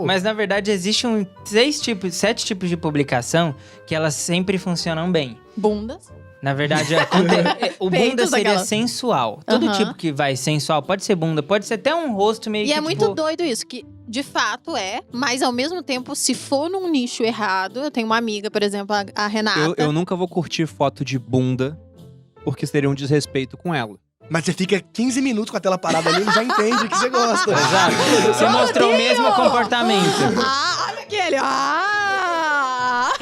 Mas na verdade existem 7 tipos de publicação que elas sempre funcionam bem. Bundas. Na verdade, o bunda seria sensual. Todo tipo que vai sensual, pode ser bunda, pode ser até um rosto meio E é muito doido isso, que de fato mas ao mesmo tempo, se for num nicho errado, eu tenho uma amiga, por exemplo, a Renata. Eu nunca vou curtir foto de bunda, porque seria um desrespeito com ela. Mas você fica 15 minutos com a tela parada ali e já entende que você gosta. Exato. Você mostrou o mesmo comportamento. Olha aquele,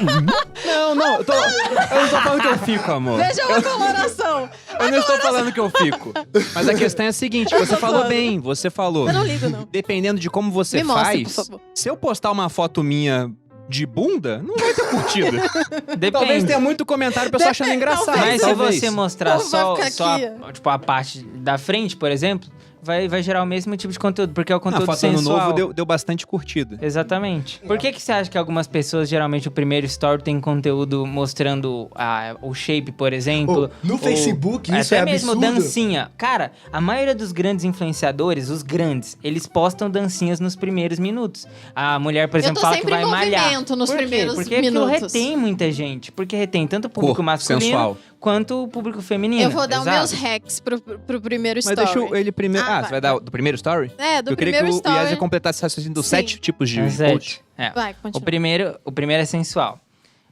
Não, eu não tô falando que eu fico, amor. Veja uma coloração. Eu não estou falando que eu fico. Mas a questão é a seguinte, você falou bem, você falou. Eu não ligo, não. Dependendo de como você Me mostre, faz, por favor. se eu postar uma foto minha de bunda, não vai ter curtida. Depende. Talvez tenha muito comentário, o pessoal achando engraçado. Mas talvez. se você mostrar Ou vai só ficar tipo, a parte da frente, por exemplo, vai gerar o mesmo tipo de conteúdo, porque é o A conteúdo foto ano sensual. novo deu bastante curtida. Exatamente. Por que você acha que algumas pessoas, geralmente, o primeiro story tem conteúdo mostrando o shape, por exemplo? No Facebook, isso é até mesmo absurdo. dancinha. Cara, a maioria dos grandes influenciadores, os grandes, eles postam dancinhas nos primeiros minutos. A mulher, por exemplo, fala que vai malhar. Nos Por quê? primeiros Porque minutos. aquilo retém muita gente. Porque retém tanto o público masculino sensual. quanto o público feminino. Eu vou dar os meus Exato. hacks pro primeiro Mas story. deixa ele primeiro... Ah, você vai dar do primeiro story? É, do eu queria primeiro que o story. Yas ia completar esse raciocínio dos Sim. 7 tipos de Exato. post. É. Vai, continua. O primeiro é sensual.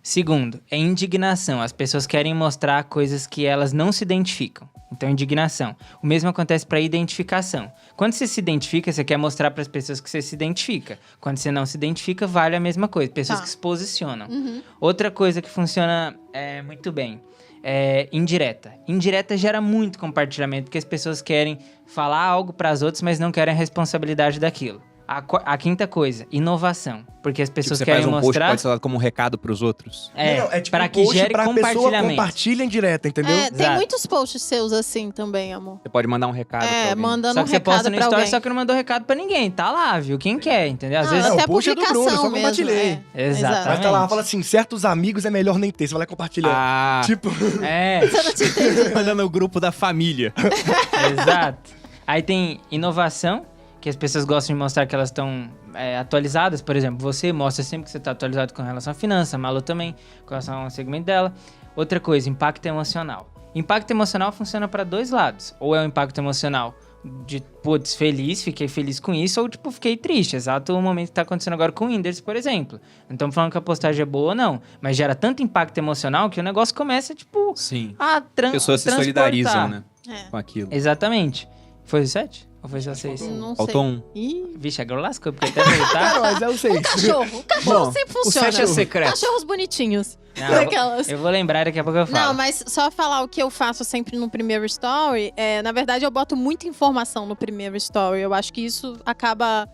Segundo, é indignação. As pessoas querem mostrar coisas que elas não se identificam. Então, indignação. O mesmo acontece para identificação. Quando você se identifica, você quer mostrar para as pessoas que você se identifica. Quando você não se identifica, vale a mesma coisa. Pessoas que se posicionam. Outra coisa que funciona muito bem é indireta. Indireta gera muito compartilhamento, porque as pessoas querem falar algo para as outras, mas não querem a responsabilidade daquilo. A quinta coisa, inovação. Porque as pessoas Você querem faz um post mostrar... pode ser dado como um recado pros outros. É tipo para um que post gere pra pessoa compartilhamento. compartilha em direta, entendeu? Tem Exato. muitos posts seus assim também, amor. Você pode mandar um recado pra alguém. Mandando Só um que você recado posta no pra story, alguém. só que não mandou recado pra ninguém. Tá lá, viu? Quem quer, entendeu? Às vezes... até o post é do Bruno, publicação só compartilhei. mesmo, Exatamente. Mas tá lá, fala assim, certos amigos é melhor nem ter, você vai lá compartilhar. Ah, Tipo, Você não te entende. manda no grupo da família. Exato. Aí tem inovação, que as pessoas gostam de mostrar que elas estão atualizadas. Por exemplo, você mostra sempre que você está atualizado com relação à finança, a Malu também, com relação ao segmento dela. Outra coisa, impacto emocional. Impacto emocional funciona para dois lados. Ou é um impacto emocional de, putz, feliz, fiquei feliz com isso, ou tipo, fiquei triste. Exato o momento que tá acontecendo agora com o Whindersson, por exemplo. Não estamos falando que a postagem é boa ou não, mas gera tanto impacto emocional que o negócio começa, tipo, Sim. a Pessoas se transportar. solidarizam, né? É. Com aquilo. Exatamente. Foi o 7? Ou foi só 6? Não Faltou sei. um. Ih, Vixe, agora lascou, porque até voltar... mas é o 6. o cachorro Bom, sempre o funciona. 7 é secreto. Cachorros bonitinhos. Não, Aquelas. eu vou lembrar, daqui a pouco eu falo. Não, mas só falar o que eu faço sempre no primeiro story, na verdade eu boto muita informação no primeiro story. Eu acho que isso acaba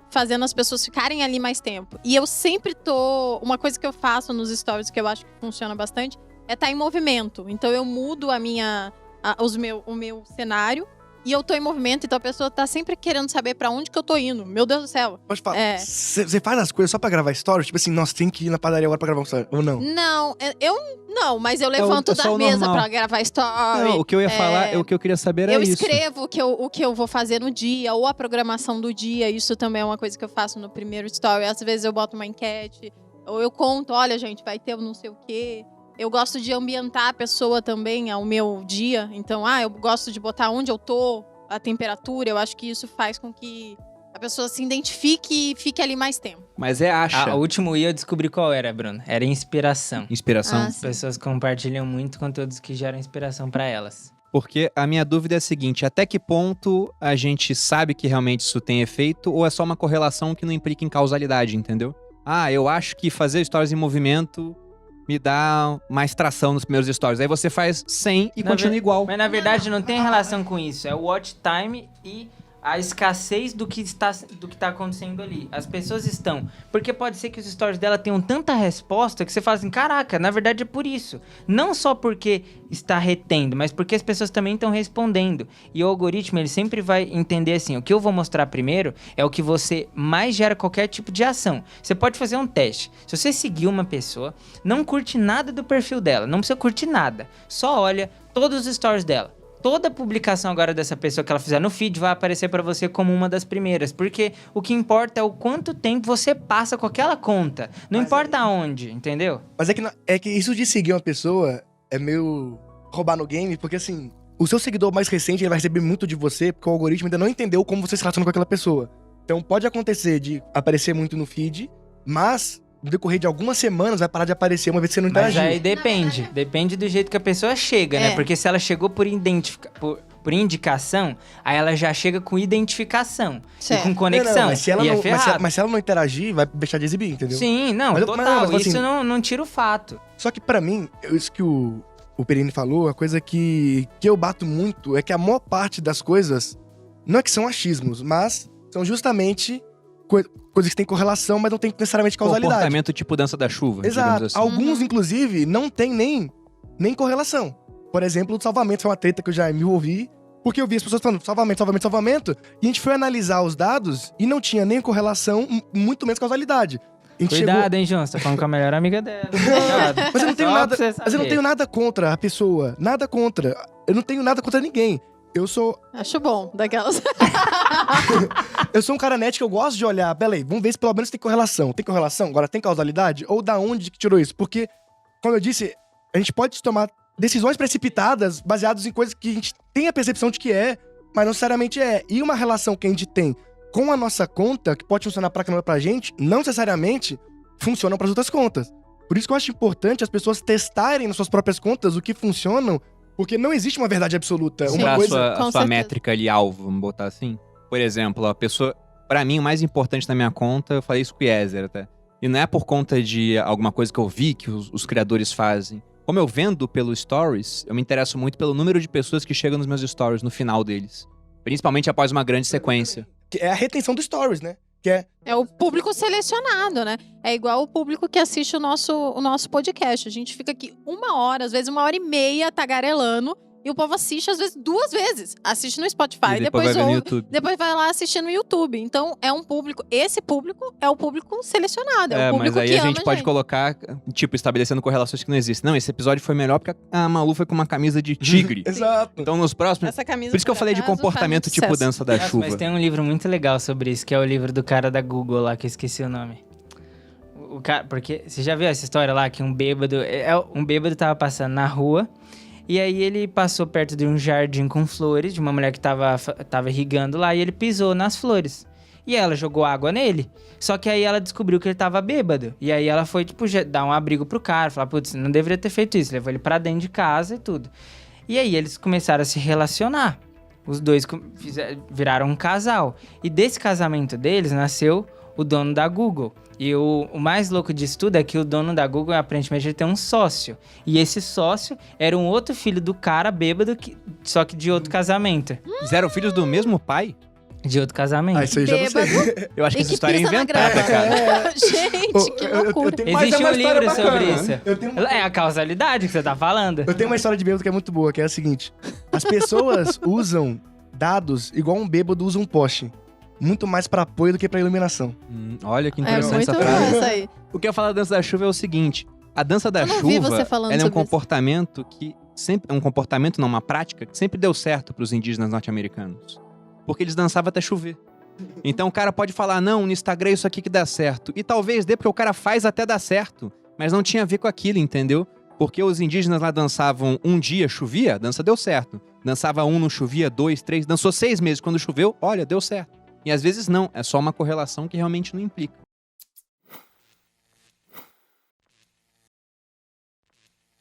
fazendo as pessoas ficarem ali mais tempo. E eu sempre uma coisa que eu faço nos stories que eu acho que funciona bastante é estar em movimento. Então eu mudo o meu cenário e eu tô em movimento, então a pessoa tá sempre querendo saber pra onde que eu tô indo. Meu Deus do céu. Pode falar. Você faz as coisas só pra gravar stories? Tipo assim, nossa, tem que ir na padaria agora pra gravar um story. Ou não? Não, mas eu levanto é só da o mesa normal. pra gravar story. Não, o que eu ia falar, o que eu queria saber é Eu isso. escrevo o que eu vou fazer no dia, ou a programação do dia. Isso também é uma coisa que eu faço no primeiro story. Às vezes eu boto uma enquete, ou eu conto, olha, gente, vai ter não sei o quê. Eu gosto de ambientar a pessoa também ao meu dia. Então, eu gosto de botar onde eu tô, a temperatura. Eu acho que isso faz com que a pessoa se identifique e fique ali mais tempo. Mas acha. O último eu descobri qual era, Bruno. Era inspiração. Inspiração. As pessoas compartilham muito conteúdos que geram inspiração pra elas. Porque a minha dúvida é a seguinte, até que ponto a gente sabe que realmente isso tem efeito ou é só uma correlação que não implica em causalidade, entendeu? Eu acho que fazer stories em movimento me dá mais tração nos primeiros stories. Aí você faz 100 e continua igual. Mas na verdade não tem relação com isso. É o watch time e a escassez do que tá acontecendo ali. As pessoas estão... Porque pode ser que os stories dela tenham tanta resposta que você fala assim, caraca, na verdade é por isso. Não só porque está retendo, mas porque as pessoas também estão respondendo. E o algoritmo, ele sempre vai entender assim, o que eu vou mostrar primeiro é o que você mais gera qualquer tipo de ação. Você pode fazer um teste. Se você seguir uma pessoa, não curte nada do perfil dela, não precisa curtir nada. Só olha todos os stories dela. toda publicação agora dessa pessoa que ela fizer no feed vai aparecer pra você como uma das primeiras. Porque o que importa é o quanto tempo você passa com aquela conta. Não importa aonde, entendeu? Mas é que isso de seguir uma pessoa é meio roubar no game, porque assim, o seu seguidor mais recente ele vai receber muito de você, porque o algoritmo ainda não entendeu como você se relaciona com aquela pessoa. Então pode acontecer de aparecer muito no feed, mas no decorrer de algumas semanas vai parar de aparecer uma vez que você não Mas interagiu. aí depende. Depende do jeito que a pessoa chega, né? Porque se ela chegou por indicação, aí ela já chega com identificação. Certo. E com conexão. Mas se ela e é não, ferrado. mas se ela não interagir, vai deixar de exibir, entendeu? Sim, não, Mas- total. mas, Isso assim, não tira o fato. Só que pra mim, isso que o Perini falou, a coisa que eu bato muito é que a maior parte das coisas não é que são achismos, mas são justamente coisas que têm correlação, mas não tem necessariamente causalidade. Comportamento tipo dança da chuva, Exato. digamos assim. Alguns, inclusive, não tem nem correlação. Por exemplo, o salvamento foi uma treta que eu já me envolvi, porque eu vi as pessoas falando salvamento, e a gente foi analisar os dados e não tinha nem correlação, muito menos causalidade. A gente Cuidado, hein, João? Você tá falando com a melhor amiga dela. Cuidado. Mas eu não tenho Só nada. pra você Mas eu não saber. tenho nada contra a pessoa. Nada contra. Eu não tenho nada contra ninguém. Eu sou Acho bom, daquelas. um cara net que eu gosto de olhar. Peraí, vamos ver se pelo menos tem correlação. Tem correlação? Agora tem causalidade? Ou da onde que tirou isso? Porque, como eu disse, a gente pode tomar decisões precipitadas baseadas em coisas que a gente tem a percepção de que é, mas não necessariamente é. E uma relação que a gente tem com a nossa conta, que pode funcionar pra caramba pra gente, não necessariamente funciona pras outras contas. Por isso que eu acho importante as pessoas testarem nas suas próprias contas o que funcionam, porque não existe uma verdade absoluta. Sim. Uma Pra coisa. com a sua certeza. métrica ali, alvo, vamos botar assim. Por exemplo, a pessoa... Pra mim, o mais importante na minha conta, eu falei isso com o Yezer até. E não é por conta de alguma coisa que eu vi que os criadores fazem. Como eu vendo pelo Stories, eu me interesso muito pelo número de pessoas que chegam nos meus Stories no final deles. Principalmente após uma grande sequência. Que é a retenção do stories, né? Que é. É o público selecionado, né? É igual o público que assiste o nosso podcast. A gente fica aqui 1 hora, às vezes 1h30 tagarelando. E o povo assiste, às vezes, 2 vezes. Assiste no Spotify, E depois vai ver no ouve, YouTube. depois vai lá assistir no YouTube. Então, é um público... Esse público é o público selecionado. É, o público mas aí que a ama gente pode colocar, tipo, estabelecendo correlações que não existem. Não, esse episódio foi melhor porque a Malu foi com uma camisa de tigre. Exato. Então nos próximos... Essa camisa, Por isso que eu por falei de acaso, faz comportamento muito tipo sucesso. dança da Nossa, chuva. mas tem um livro muito legal sobre isso, que é o livro do cara da Google lá, que eu esqueci o nome. O cara, porque você já viu essa história lá, que um bêbado tava passando na rua, e aí ele passou perto de um jardim com flores, de uma mulher que tava irrigando lá, e ele pisou nas flores. E ela jogou água nele, só que aí ela descobriu que ele tava bêbado. E aí ela foi, tipo, dar um abrigo pro cara, falar, putz, não deveria ter feito isso. Levou ele pra dentro de casa e tudo. E aí eles começaram a se relacionar. Os dois viraram um casal. E desse casamento deles nasceu o dono da Google. E o mais louco disso tudo é que o dono da Google, aparentemente, ele tem um sócio. E esse sócio era um outro filho do cara bêbado, só que de outro casamento. Eles eram filhos do mesmo pai? De outro casamento. Ah, isso aí já não sei. Bêbado. Eu acho que E essa história é pisa na inventada, grama. cara. Gente, que loucura. Existe Mas é uma um história livro sobre bacana. isso. Eu tenho, É a causalidade que você tá falando? eu tenho uma história de bêbado que é muito boa, que é a seguinte. As pessoas usam dados igual um bêbado usa um poste. Muito mais pra apoio do que pra iluminação. Olha que É interessante muito essa bom frase. essa aí. O que eu falo da dança da chuva é o seguinte. A dança da Eu não vi chuva, você falando ela é um sobre isso. comportamento que sempre... Um comportamento, não, uma prática que sempre deu certo pros indígenas norte-americanos. Porque eles dançavam até chover. Então o cara pode falar, não, no Instagram é isso aqui que dá certo. E talvez dê porque o cara faz até dar certo. Mas não tinha a ver com aquilo, entendeu? Porque os indígenas lá dançavam um dia, chovia, a dança deu certo. Dançava um, não chovia, 2, 3, dançou 6 meses. Quando choveu, olha, deu certo. E às vezes não, é só uma correlação que realmente não implica.